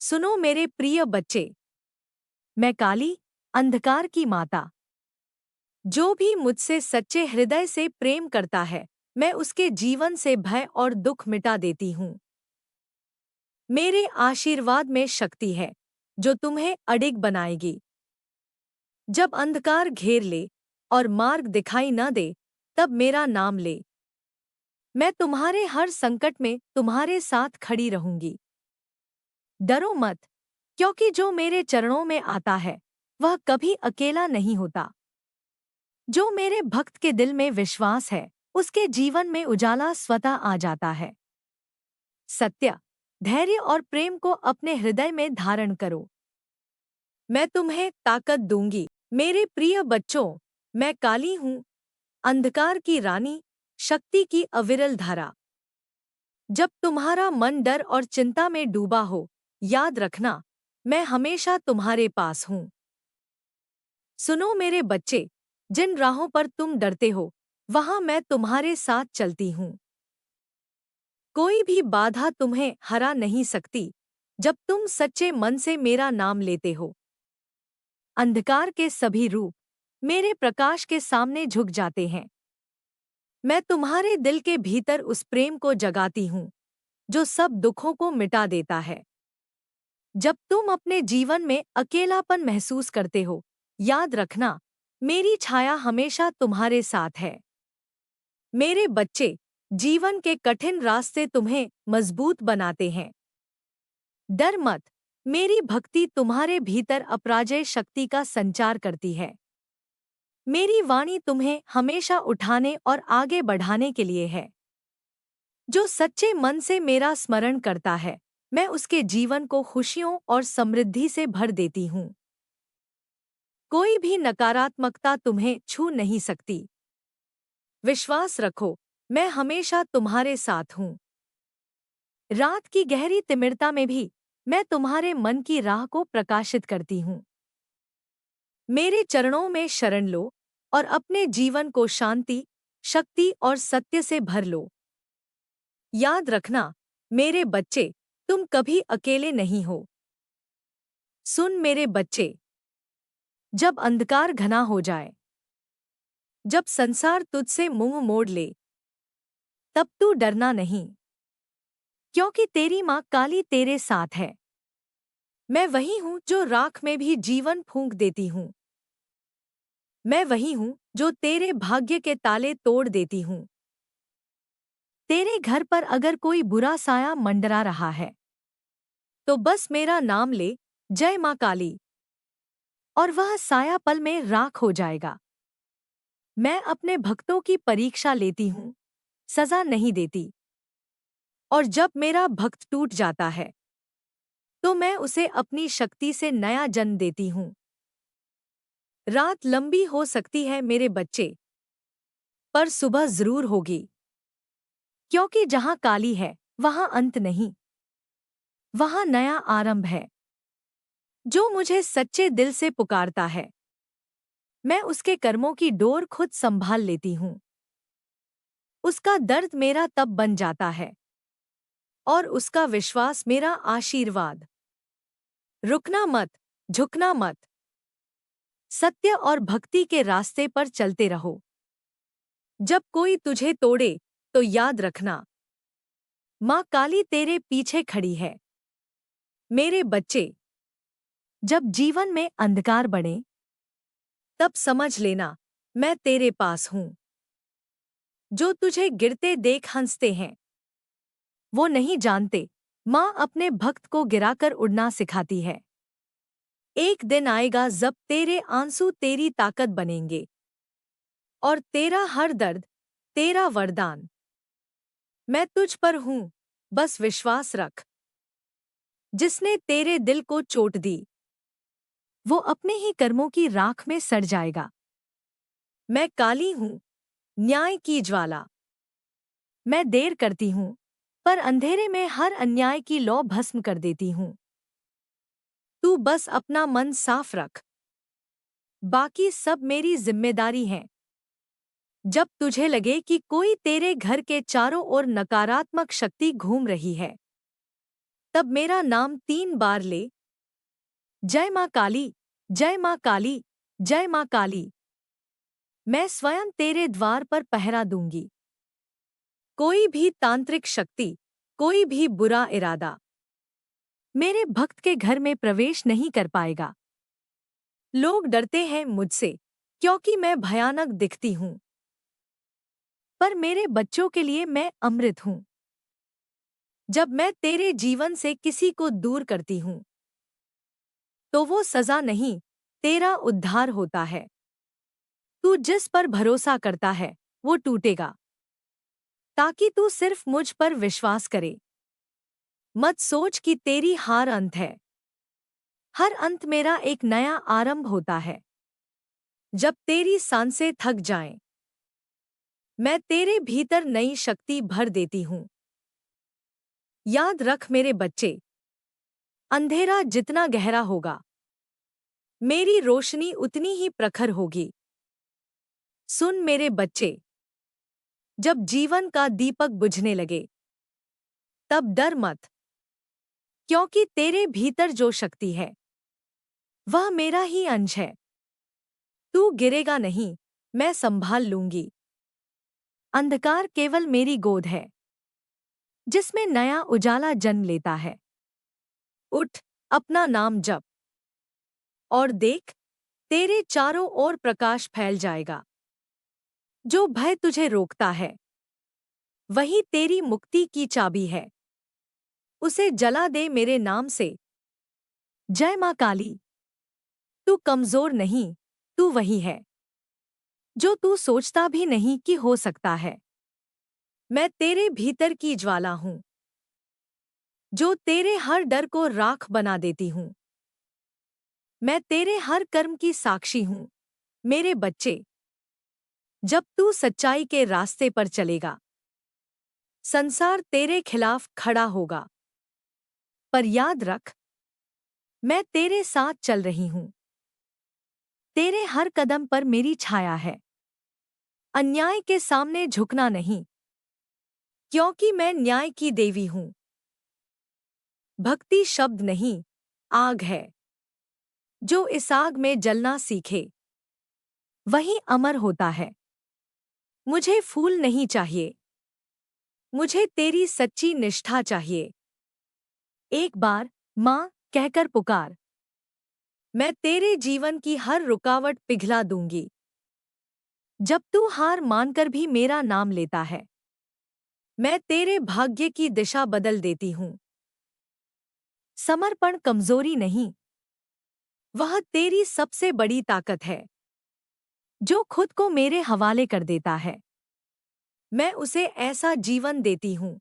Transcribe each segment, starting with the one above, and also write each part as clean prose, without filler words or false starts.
सुनो मेरे प्रिय बच्चे, मैं काली, अंधकार की माता। जो भी मुझसे सच्चे हृदय से प्रेम करता है, मैं उसके जीवन से भय और दुख मिटा देती हूँ। मेरे आशीर्वाद में शक्ति है, जो तुम्हें अडिग बनाएगी। जब अंधकार घेर ले और मार्ग दिखाई न दे, तब मेरा नाम ले। मैं तुम्हारे हर संकट में तुम्हारे साथ खड़ी रहूंगी। डरो मत, क्योंकि जो मेरे चरणों में आता है, वह कभी अकेला नहीं होता। जो मेरे भक्त के दिल में विश्वास है, उसके जीवन में उजाला स्वतः आ जाता है। सत्य, धैर्य और प्रेम को अपने हृदय में धारण करो। मैं तुम्हें ताकत दूंगी। मेरे प्रिय बच्चों, मैं काली हूँ, अंधकार की रानी, शक्ति की अविरल धारा। जब तुम्हारा मन डर और चिंता में डूबा हो, याद रखना, मैं हमेशा तुम्हारे पास हूँ। सुनो मेरे बच्चे, जिन राहों पर तुम डरते हो, वहां मैं तुम्हारे साथ चलती हूँ। कोई भी बाधा तुम्हें हरा नहीं सकती, जब तुम सच्चे मन से मेरा नाम लेते हो। अंधकार के सभी रूप मेरे प्रकाश के सामने झुक जाते हैं। मैं तुम्हारे दिल के भीतर उस प्रेम को जगाती हूँ, जो सब दुखों को मिटा देता है। जब तुम अपने जीवन में अकेलापन महसूस करते हो, याद रखना, मेरी छाया हमेशा तुम्हारे साथ है। मेरे बच्चे, जीवन के कठिन रास्ते तुम्हें मजबूत बनाते हैं। डर मत, मेरी भक्ति तुम्हारे भीतर अपराजय शक्ति का संचार करती है। मेरी वाणी तुम्हें हमेशा उठाने और आगे बढ़ाने के लिए है। जो सच्चे मन से मेरा स्मरण करता है, मैं उसके जीवन को खुशियों और समृद्धि से भर देती हूँ। कोई भी नकारात्मकता तुम्हें छू नहीं सकती। विश्वास रखो, मैं हमेशा तुम्हारे साथ हूँ। रात की गहरी तिमिरता में भी मैं तुम्हारे मन की राह को प्रकाशित करती हूँ। मेरे चरणों में शरण लो और अपने जीवन को शांति, शक्ति और सत्य से भर लो। याद रखना, मेरे बच्चे, तुम कभी अकेले नहीं हो। सुन मेरे बच्चे, जब अंधकार घना हो जाए, जब संसार तुझसे मुंह मोड़ ले, तब तू डरना नहीं, क्योंकि तेरी माँ काली तेरे साथ है। मैं वही हूँ जो राख में भी जीवन फूंक देती हूँ। मैं वही हूँ जो तेरे भाग्य के ताले तोड़ देती हूँ। तेरे घर पर अगर कोई बुरा साया मंडरा रहा है, तो बस मेरा नाम ले, जय माँ काली, और वह साया पल में राख हो जाएगा। मैं अपने भक्तों की परीक्षा लेती हूँ, सजा नहीं देती। और जब मेरा भक्त टूट जाता है, तो मैं उसे अपनी शक्ति से नया जन्म देती हूँ। रात लंबी हो सकती है मेरे बच्चे, पर सुबह जरूर होगी, क्योंकि जहाँ काली है, वहाँ अंत नहीं, वहाँ नया आरंभ है। जो मुझे सच्चे दिल से पुकारता है, मैं उसके कर्मों की डोर खुद संभाल लेती हूँ। उसका दर्द मेरा तप बन जाता है, और उसका विश्वास मेरा आशीर्वाद। रुकना मत, झुकना मत, सत्य और भक्ति के रास्ते पर चलते रहो। जब कोई तुझे तोड़े, तो याद रखना, माँ काली तेरे पीछे खड़ी है। मेरे बच्चे, जब जीवन में अंधकार बढ़े, तब समझ लेना, मैं तेरे पास हूँ। जो तुझे गिरते देख हंसते हैं, वो नहीं जानते, माँ अपने भक्त को गिराकर उड़ना सिखाती है। एक दिन आएगा जब तेरे आंसू तेरी ताकत बनेंगे, और तेरा हर दर्द तेरा वरदान। मैं तुझ पर हूँ, बस विश्वास रख। जिसने तेरे दिल को चोट दी, वो अपने ही कर्मों की राख में सड़ जाएगा। मैं काली हूँ, न्याय की ज्वाला। मैं देर करती हूँ, पर अंधेरे में हर अन्याय की लौ भस्म कर देती हूँ। तू बस अपना मन साफ रख, बाकी सब मेरी जिम्मेदारी है। जब तुझे लगे कि कोई तेरे घर के चारों ओर नकारात्मक शक्ति घूम रही है, तब मेरा नाम 3 बार ले, जय माँ काली, जय माँ काली, जय माँ काली। मैं स्वयं तेरे द्वार पर पहरा दूंगी। कोई भी तांत्रिक शक्ति, कोई भी बुरा इरादा मेरे भक्त के घर में प्रवेश नहीं कर पाएगा। लोग डरते हैं मुझसे क्योंकि मैं भयानक दिखती हूं, पर मेरे बच्चों के लिए मैं अमृत हूं। जब मैं तेरे जीवन से किसी को दूर करती हूं, तो वो सजा नहीं, तेरा उद्धार होता है। तू जिस पर भरोसा करता है, वो टूटेगा, ताकि तू सिर्फ मुझ पर विश्वास करे। मत सोच कि तेरी हार अंत है। हर अंत मेरा एक नया आरंभ होता है। जब तेरी सांसें थक जाएं, मैं तेरे भीतर नई शक्ति भर देती हूं। याद रख मेरे बच्चे, अंधेरा जितना गहरा होगा, मेरी रोशनी उतनी ही प्रखर होगी। सुन मेरे बच्चे, जब जीवन का दीपक बुझने लगे, तब डर मत, क्योंकि तेरे भीतर जो शक्ति है, वह मेरा ही अंश है। तू गिरेगा नहीं, मैं संभाल लूंगी। अंधकार केवल मेरी गोद है, जिसमें नया उजाला जन्म लेता है। उठ, अपना नाम जप, और देख, तेरे चारों ओर प्रकाश फैल जाएगा। जो भय तुझे रोकता है, वही तेरी मुक्ति की चाबी है। उसे जला दे मेरे नाम से। जय माँ काली। तू कमजोर नहीं, तू वही है जो तू सोचता भी नहीं कि हो सकता है। मैं तेरे भीतर की ज्वाला हूं, जो तेरे हर डर को राख बना देती हूं। मैं तेरे हर कर्म की साक्षी हूं। मेरे बच्चे, जब तू सच्चाई के रास्ते पर चलेगा, संसार तेरे खिलाफ खड़ा होगा। पर याद रख, मैं तेरे साथ चल रही हूं। तेरे हर कदम पर मेरी छाया है। अन्याय के सामने झुकना नहीं, क्योंकि मैं न्याय की देवी हूं। भक्ति शब्द नहीं, आग है। जो इस आग में जलना सीखे, वही अमर होता है। मुझे फूल नहीं चाहिए, मुझे तेरी सच्ची निष्ठा चाहिए। एक बार माँ कहकर पुकार, मैं तेरे जीवन की हर रुकावट पिघला दूंगी। जब तू हार मानकर भी मेरा नाम लेता है, मैं तेरे भाग्य की दिशा बदल देती हूं। समर्पण कमजोरी नहीं, वह तेरी सबसे बड़ी ताकत है। जो खुद को मेरे हवाले कर देता है, मैं उसे ऐसा जीवन देती हूं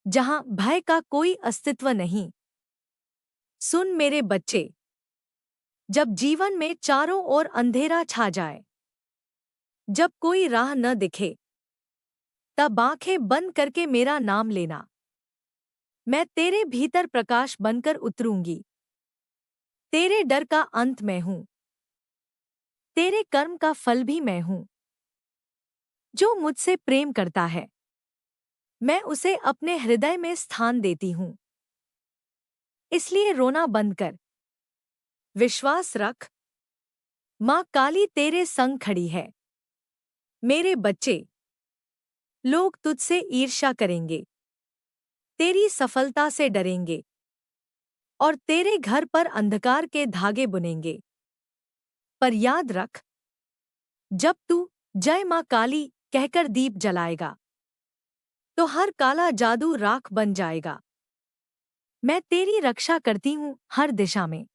जहां भय का कोई अस्तित्व नहीं। सुन मेरे बच्चे, जब जीवन में चारों ओर अंधेरा छा जाए, जब कोई राह न दिखे, तब आंखें बंद करके मेरा नाम लेना। मैं तेरे भीतर प्रकाश बनकर उतरूंगी। तेरे डर का अंत मैं हूं, तेरे कर्म का फल भी मैं हूं। जो मुझसे प्रेम करता है, मैं उसे अपने हृदय में स्थान देती हूं। इसलिए रोना बंद कर, विश्वास रख, माँ काली तेरे संग खड़ी है। मेरे बच्चे, लोग तुझसे ईर्ष्या करेंगे, तेरी सफलता से डरेंगे, और तेरे घर पर अंधकार के धागे बुनेंगे। पर याद रख, जब तू जय माँ काली कहकर दीप जलाएगा, तो हर काला जादू राख बन जाएगा। मैं तेरी रक्षा करती हूं हर दिशा में।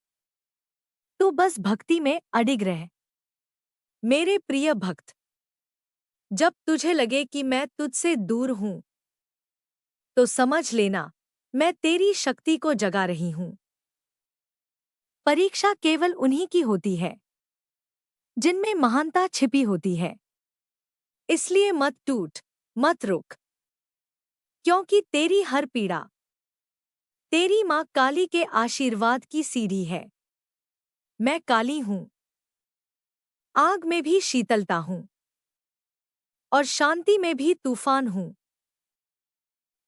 तू बस भक्ति में अडिग रह। मेरे प्रिय भक्त, जब तुझे लगे कि मैं तुझसे दूर हूं, तो समझ लेना, मैं तेरी शक्ति को जगा रही हूं। परीक्षा केवल उन्हीं की होती है जिनमें महानता छिपी होती है। इसलिए मत टूट, मत रुक, क्योंकि तेरी हर पीड़ा तेरी माँ काली के आशीर्वाद की सीढ़ी है। मैं काली हूं, आग में भी शीतलता हूं, और शांति में भी तूफान हूं।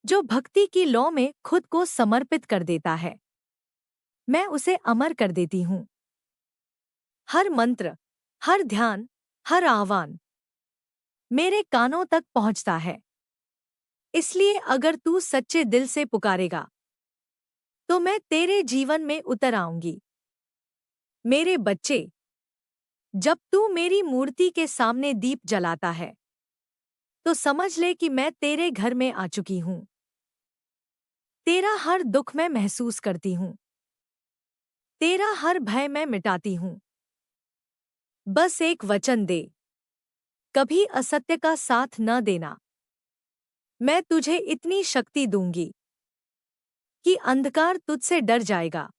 जो भक्ति की लौ में खुद को समर्पित कर देता है, मैं उसे अमर कर देती हूँ। हर मंत्र, हर ध्यान, हर आह्वान मेरे कानों तक पहुँचता है। इसलिए अगर तू सच्चे दिल से पुकारेगा, तो मैं तेरे जीवन में उतर आऊंगी। मेरे बच्चे, जब तू मेरी मूर्ति के सामने दीप जलाता है, तो समझ ले कि मैं तेरे घर में आ चुकी हूँ। तेरा हर दुख मैं महसूस करती हूँ। तेरा हर भय मैं मिटाती हूँ। बस एक वचन दे, कभी असत्य का साथ न देना। मैं तुझे इतनी शक्ति दूंगी कि अंधकार तुझसे डर जाएगा।